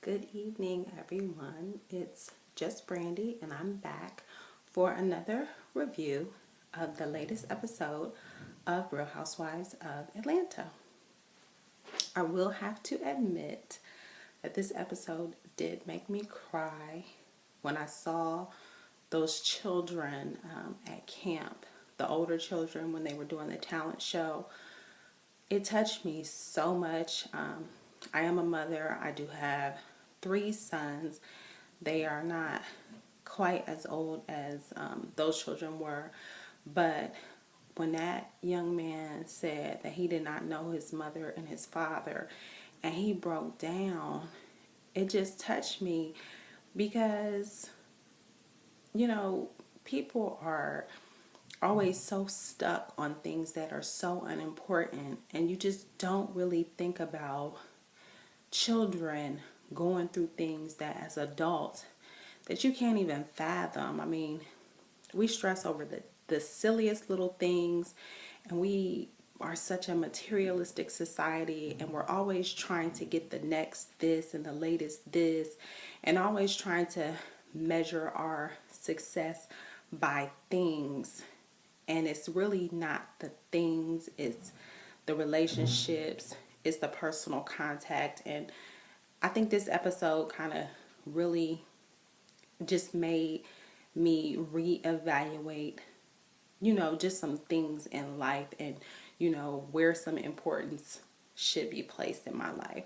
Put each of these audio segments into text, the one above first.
Good evening, everyone. It's just Brandy, and I'm back for another review of the latest episode of Real Housewives of Atlanta. I will have to admit that this episode did make me cry when I saw those children at camp, the older children, when they were doing the talent show. It touched me so much. I am a mother. I do have three sons. They are not quite as old as those children were, but when that young man said that he did not know his mother and his father, and he broke down, it just touched me because, people are always so stuck on things that are so unimportant, and you just don't really think about children going through things that as adults that you can't even fathom. I mean, we stress over the silliest little things, and we are such a materialistic society, and we're always trying to get the next this and the latest this, and always trying to measure our success by things. And it's really not the things, it's the relationships, it's the personal contact. And I think this episode kind of really just made me reevaluate, just some things in life, and, where some importance should be placed in my life.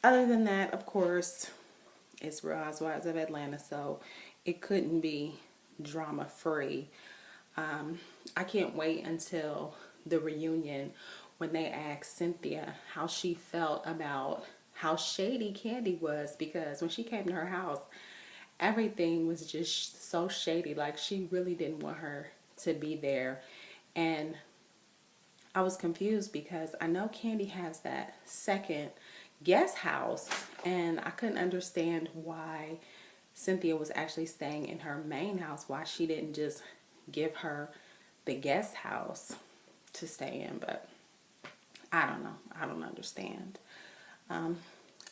Other than that, of course, it's Real Housewives of Atlanta, so it couldn't be drama free. I can't wait until the reunion when they asked Cynthia how she felt about how shady Candy was, because when she came to her house, everything was just so shady. Like, she really didn't want her to be there. And I was confused because I know Candy has that second guest house, and I couldn't understand why Cynthia was actually staying in her main house, why she didn't just give her the guest house to stay in. But I don't know. I don't understand.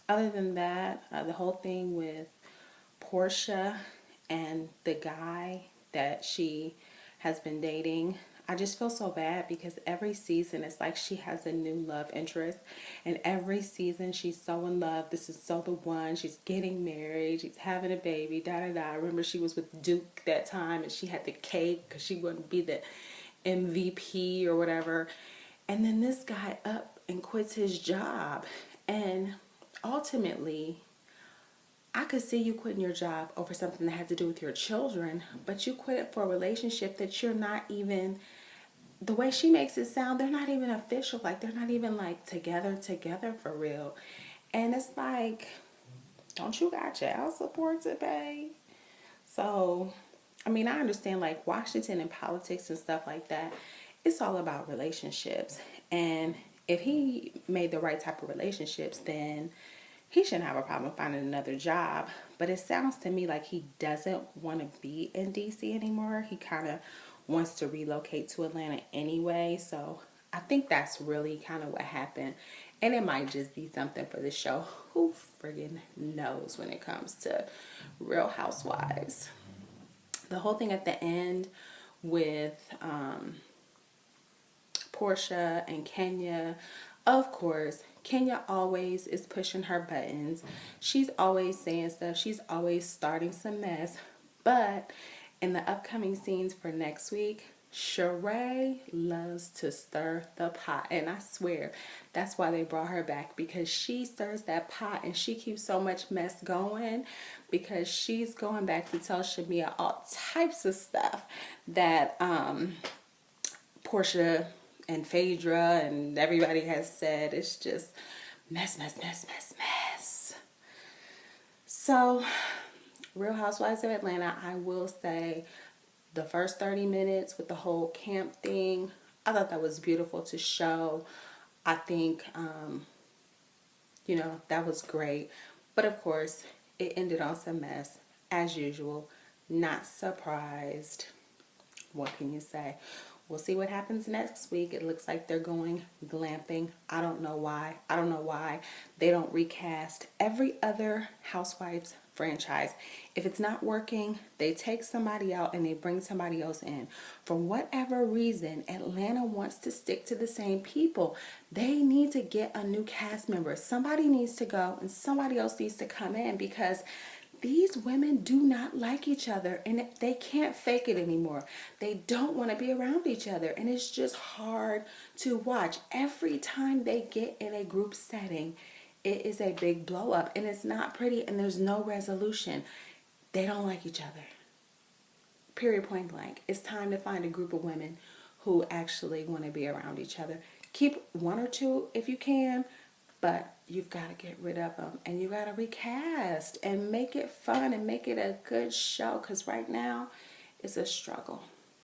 Other than that, the whole thing with Portia and the guy that she has been dating, I just feel so bad because every season it's like she has a new love interest, and every season she's so in love. This is so the one. She's getting married. She's having a baby. Da da da. I remember she was with Duke that time, and she had the cake because she wouldn't be the MVP or whatever. And then this guy up and quits his job, and ultimately, I could see you quitting your job over something that had to do with your children, but you quit it for a relationship that you're not even, the way she makes it sound, they're not even official. Like, they're not even like together for real. And it's like, don't you got child support to pay? So, I mean, I understand like Washington and politics and stuff like that. It's all about relationships. And if he made the right type of relationships, then he shouldn't have a problem finding another job. But it sounds to me like he doesn't want to be in DC anymore. He kind of wants to relocate to Atlanta anyway. So I think that's really kind of what happened. And it might just be something for the show. Who friggin' knows when it comes to Real Housewives. The whole thing at the end with Portia and Kenya, of course, Kenya always is pushing her buttons. She's always saying stuff. She's always starting some mess. But in the upcoming scenes for next week, Sheree loves to stir the pot. And I swear that's why they brought her back, because she stirs that pot and she keeps so much mess going, because she's going back to tell Shamia all types of stuff that Portia and Phaedra and everybody has said. It's just mess. So, Real Housewives of Atlanta, I will say the first 30 minutes with the whole camp thing, I thought that was beautiful to show. I think, that was great. But of course, it ended on some mess, as usual. Not surprised. What can you say? We'll see what happens next week. It looks like they're going glamping. I don't know why. I don't know why they don't recast every other Housewives franchise. If it's not working, they take somebody out and they bring somebody else in. For whatever reason, Atlanta wants to stick to the same people. They need to get a new cast member. Somebody needs to go and somebody else needs to come in, because these women do not like each other and they can't fake it anymore. They don't want to be around each other, and it's just hard to watch. Every time they get in a group setting, it is a big blow up, and it's not pretty, and there's no resolution. They don't like each other. Period, point blank. It's time to find a group of women who actually want to be around each other. Keep one or two if you can, but you've got to get rid of them, and you got to recast and make it fun and make it a good show, because right now it's a struggle.